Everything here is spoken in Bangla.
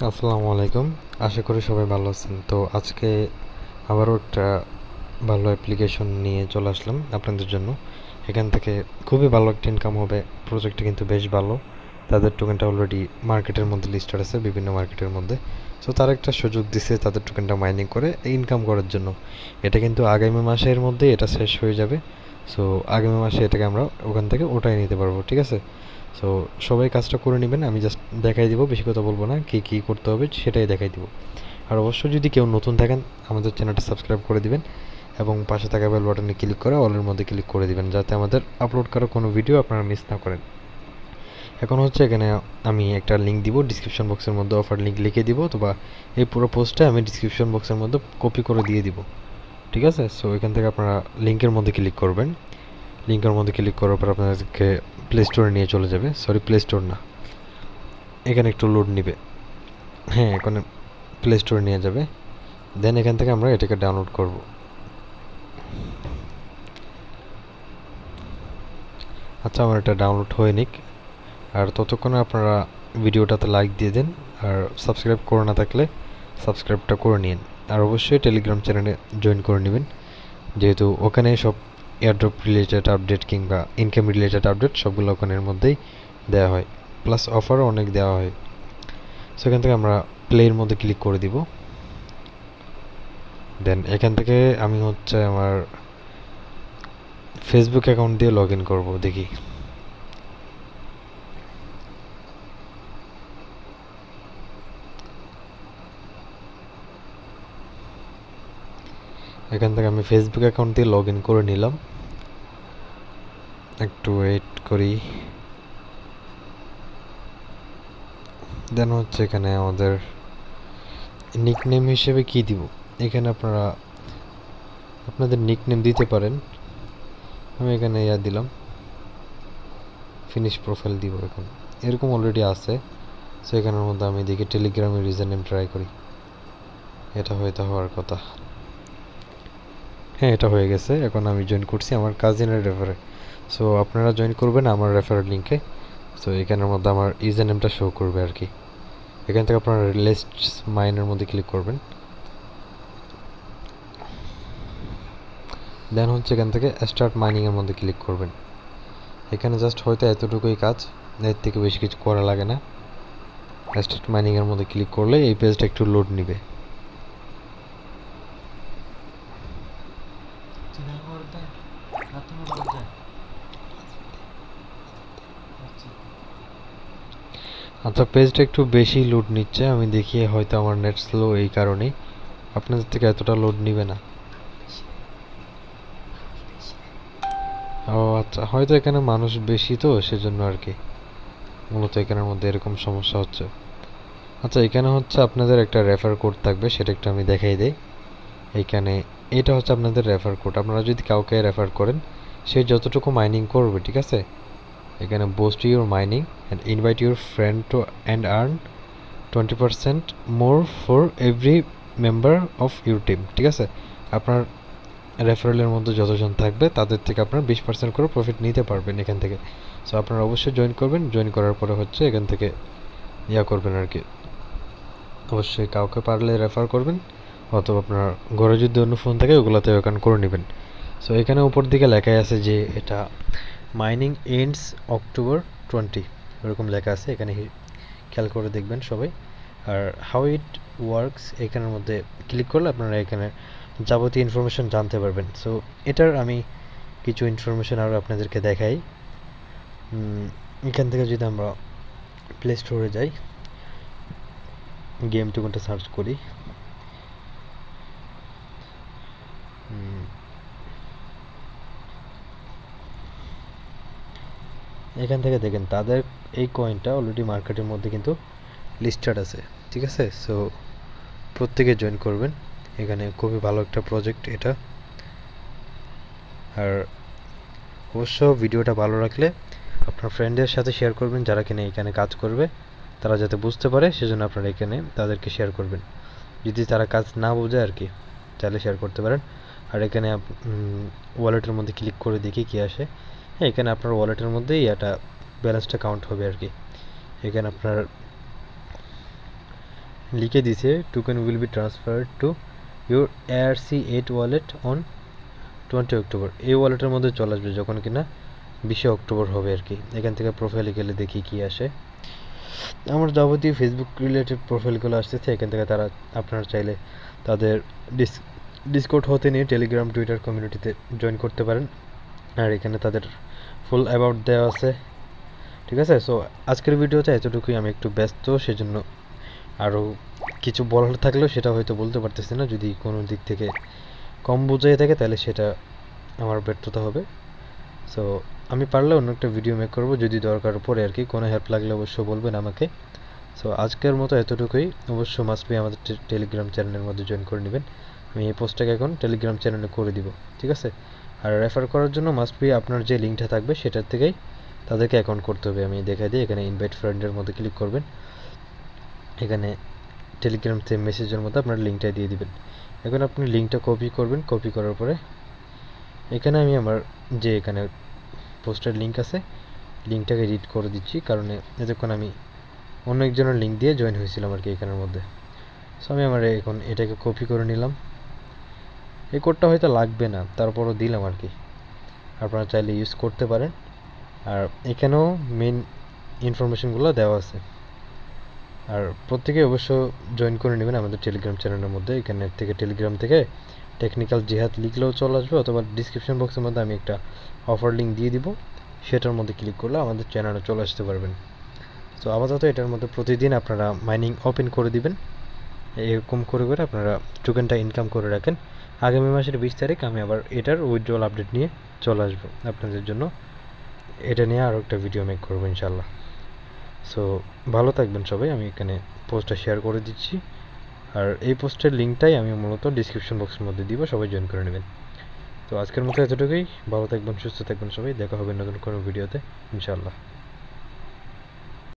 আসসালামু আলাইকুম। আশা করি সবাই ভালো আছেন। তো আজকে আবারও একটা ভালো অ্যাপ্লিকেশন নিয়ে চলে আসলাম আপনাদের জন্য। এখান থেকে খুবই ভালো একটা ইনকাম হবে। প্রজেক্টটা কিন্তু বেশ ভালো। তাদের টোকেনটা অলরেডি মার্কেটের মধ্যে লিস্টেড আছে, বিভিন্ন মার্কেটের মধ্যে। সো তারা একটা সুযোগ দিছে তাদের টোকেনটা মাইনিং করে ইনকাম করার জন্য। এটা কিন্তু আগামী মাসের মধ্যে এটা শেষ হয়ে যাবে। সো আগামী মাসে এটাকে আমরা ওখান থেকে ওঠাই নিতে পারবো, ঠিক আছে? সো সবাই কাজটা করে নেবেন। আমি জাস্ট দেখাই দিব, বেশি কথা বলবো না। কী করতে হবে সেটাই দেখাই দিব। আর অবশ্যই যদি কেউ নতুন থাকেন আমাদের চ্যানেলটা সাবস্ক্রাইব করে দিবেন এবং পাশে থাকা বেল বাটনে ক্লিক করে অলের মধ্যে ক্লিক করে দিবেন, যাতে আমাদের আপলোড করা কোনো ভিডিও আপনারা মিস না করেন। এখন হচ্ছে এখানে আমি একটা লিঙ্ক দিব ডিসক্রিপশন বক্সের মধ্যে, অফার লিঙ্ক লিখে দিব, অথবা এই পুরো পোস্টে আমি ডিসক্রিপশন বক্সের মধ্যে কপি করে দিয়ে দিব, ঠিক আছে? সো এখান থেকে আপনারা লিঙ্কের মধ্যে ক্লিক করবেন। লিঙ্কের মধ্যে ক্লিক করার পর আপনাদেরকে প্লে স্টোরে নিয়ে চলে যাবে। সরি, প্লে স্টোর না, এখানে একটু লোড নিবে। হ্যাঁ, এখানে প্লে স্টোরে নিয়ে যাবে। দেন এখান থেকে আমরা এটাকে ডাউনলোড করব। আচ্ছা, আমার এটা ডাউনলোড হয়ে নিক। আর ততক্ষণে আপনারা ভিডিওটাতে লাইক দিয়ে দেন, আর সাবস্ক্রাইব করে না থাকলে সাবস্ক্রাইবটা করে নিন। আর অবশ্যই টেলিগ্রাম চ্যানেলে জয়েন করে নেবেন, যেহেতু ওখানে সব এয়ারড্রপ রিলেটেড আপডেট কিংবা ইনকাম রিলেটেড আপডেট সবগুলো ওখানের মধ্যেই দেওয়া হয়, প্লাস অফারও অনেক দেওয়া হয়। সেখান থেকে আমরা প্লের মধ্যে ক্লিক করে দিব। দেন এখান থেকে আমি হচ্ছে আমার ফেসবুক অ্যাকাউন্ট দিয়ে লগ ইন করবো, দেখি। এখান থেকে আমি ফেসবুক অ্যাকাউন্ট দিয়ে লগ ইন করে নিলাম। একটু ওয়েট করি। দেন হচ্ছে এখানে আমাদের নিকনেম হিসেবে কি দিব, এখানে আপনারা আপনাদের নিকনেম দিতে পারেন। আমি এখানে দিলাম, ফিনিশ প্রোফাইল দিব। এখন এরকম অলরেডি আছে। সো এখানের মধ্যে আমি দেখি টেলিগ্রামের ইউজার নেম ট্রাই করি। এটা হয়তো হওয়ার কথা। হ্যাঁ, এটা হয়ে গেছে। এখন আমি জয়েন করছি আমার কাজিনের রেফারে। সো আপনারা জয়েন করবেন আমার রেফারেল লিঙ্কে। সো এখানের মধ্যে আমার ইউজার নেমটা শো করবে আর কি। এখান থেকে আপনারা লিস্ট মাইনের মধ্যে ক্লিক করবেন। দেন হচ্ছে এখান থেকে স্টার্ট মাইনিংয়ের মধ্যে ক্লিক করবেন। এখানে জাস্ট হয়তো এতটুকুই কাজ, এর থেকে বেশি কিছু করা লাগে না। স্টার্ট মাইনিংয়ের মধ্যে ক্লিক করলে এই পেজটা একটু লোড নিবে। আচ্ছা, পেজটা একটু বেশি লোড নিচ্ছে। আমি দেখি হয়তো আমার নেট স্লো, এই কারণেই আপনাদের থেকে এতটা লোড নিবে না। ও আচ্ছা, হয়তো এখানে মানুষ বেশি তো সেজন্য আর কি, মূলত এখানের মধ্যে এরকম সমস্যা হচ্ছে। আচ্ছা, এখানে হচ্ছে আপনাদের একটা রেফার কোড থাকবে, সেটা একটু আমি দেখাই দেই। এইখানে এটা হচ্ছে আপনাদের রেফার কোড। আপনারা যদি কাউকে রেফার করেন, সে যতটুকু মাইনিং করবে, ঠিক আছে, এখানে boost your mining and invite your friend to and earn 20% more for every member of your team, ঠিক আছে? আপনার রেফারেলের মধ্যে যতজন থাকবে তাদের থেকে আপনার 20% করে প্রফিট নিতে পারবেন এখান থেকে। সো আপনারা অবশ্যই জয়েন করবেন। জয়েন করার পরে হচ্ছে এখান থেকে করবেন আর কি। অবশ্যই কাউকে পারলে রেফার করবেন, অথবা আপনার ঘরে যদি অন্য ফোন থাকে ওগুলোতে অ্যাকাউন্ট করে নেবেন। সো এখানে উপর দিকে লেখাই আছে যে এটা মাইনিং এন্ডস অক্টোবর 20, এরকম লেখা আছে। এখানে খেয়াল করে দেখবেন সবাই। আর হাউ ইট ওয়ার্কস এখানের মধ্যে ক্লিক করলে আপনারা এখানে যাবতীয় ইনফরমেশন জানতে পারবেন। সো এটার আমি কিছু ইনফরমেশন আরও আপনাদেরকে দেখাই। এখান থেকে যদি আমরা প্লে স্টোরে যাই, গেম টোকেনটা সার্চ করি, এখান থেকে দেখেন তাদের এই কয়েনটা অলরেডি মার্কেটের মধ্যে কিন্তু লিস্টেড আছে, ঠিক আছে? সো প্রত্যেকে জয়েন করবেন। এখানে খুবই ভালো একটা প্রজেক্ট এটা। আর অবশ্য ভিডিওটা ভালো রাখলে আপনার ফ্রেন্ডদের সাথে শেয়ার করবেন, যারা কিনা এখানে কাজ করবে, তারা যাতে বুঝতে পারে, সেজন্য আপনারা এখানে তাদেরকে শেয়ার করবেন। যদি তারা কাজ না বোঝে আর কি, চাইলে শেয়ার করতে পারেন। আর এখানে ওয়ালেটের মধ্যে ক্লিক করে দেখি কী আসে। হ্যাঁ, এখানে আপনার ওয়ালেটের মধ্যেই এটা ব্যালেন্সটা কাউন্ট হবে আর কি। এখানে আপনার লিখে দিছে token will be transferred to your ARC8 wallet on 20 October. এই ওয়ালেটের মধ্যে চলে আসবে যখন কিনা 20 অক্টোবর হবে আর কি। এখান থেকে প্রোফাইলে গেলে দেখি কি আসে। আমার যাবতীয় ফেসবুক রিলেটেড প্রোফাইলগুলো আসতেছে। এখান থেকে তারা আপনারা চাইলে তাদের ডিসকর্ড হতে নিয়ে টেলিগ্রাম টুইটার কমিউনিটিতে জয়েন করতে পারেন। আর এখানে তাদের ফুল অ্যাবাউট দেওয়া আছে, ঠিক আছে। সো আজকের ভিডিওতে এতটুকুই। আমি একটু ব্যস্ত, সেজন্য আরও কিছু বলার থাকলেও সেটা হয়তো বলতে পারতেছি না। যদি কোনো দিক থেকে কম বোঝাই থাকে তাহলে সেটা আমার ব্যর্থতা হবে। সো আমি পারলে অন্য একটা ভিডিও মেক করব যদি দরকার পড়ে আর কি। কোনো হেল্প লাগলে অবশ্যই বলবেন আমাকে। সো আজকের মতো এতটুকুই। অবশ্যই মাস্ট বি আমাদের টেলিগ্রাম চ্যানেলের মধ্যে জয়েন করে নেবেন। আমি এই পোস্টটাকে এখন টেলিগ্রাম চ্যানেলে করে দিব, ঠিক আছে। আর রেফার করার জন্য মাস্ট বি আপনার যে লিঙ্কটা থাকবে সেটার থেকেই তাদেরকে অ্যাকাউন্ট করতে হবে। আমি দেখাই দিই। এখানে ইনভাইট ফ্রেন্ডের মধ্যে ক্লিক করবেন। এখানে টেলিগ্রাম থেকে মেসেজের মধ্যে আপনার লিঙ্কটা দিয়ে দিবেন। এখন আপনি লিঙ্কটা কপি করবেন। কপি করার পরে এখানে আমি আমার যে এখানে পোস্টের লিঙ্ক আছে লিঙ্কটাকে রিড করে দিচ্ছি, কারণ এতক্ষণ আমি অন্য একজনের লিঙ্ক দিয়ে জয়েন হয়েছিলাম আর কি এখানের মধ্যে। সো আমি আমার এখন এটাকে কপি করে নিলাম। এই কোডটা হয়তো লাগবে না, তারপরও দিলাম আর কি। আপনারা চাইলে ইউজ করতে পারেন। আর এখানেও মেন ইনফরমেশনগুলো দেওয়া আছে। আর প্রত্যেকে অবশ্য জয়েন করে নেবেন আমাদের টেলিগ্রাম চ্যানেলের মধ্যে। এখানে থেকে টেলিগ্রাম থেকে টেকনিক্যাল জিহাদ লিখলেও চলে আসবে, অথবা ডিসক্রিপশন বক্সের মধ্যে আমি একটা অফার লিঙ্ক দিয়ে দিব, সেটার মধ্যে ক্লিক করলে আমাদের চ্যানেলে চলে আসতে পারবেন। সো আপাতত এটার মধ্যে প্রতিদিন আপনারা মাইনিং ওপেন করে দিবেন। এরকম করে করে আপনারা টোকেনটা ইনকাম করে রাখেন। আগামী মাসের 20 তারিখ আমি আবার এটার উইথড্রল আপডেট নিয়ে চলে আসবো আপনাদের জন্য। এটা নিয়ে আরও একটা ভিডিও মেক করবো ইনশাল্লাহ। সো ভালো থাকবেন সবাই। আমি এখানে পোস্টটা শেয়ার করে দিচ্ছি। আর এই পোস্টের লিঙ্কটাই আমি মূলত ডিসক্রিপশন বক্সের মধ্যে দিব, সবাই জয়েন করে নেবেন। তো আজকের মতো এতটুকুই। ভালো থাকবেন, সুস্থ থাকবেন সবাই। দেখা হবে নতুন কোনো ভিডিওতে ইনশাআল্লাহ।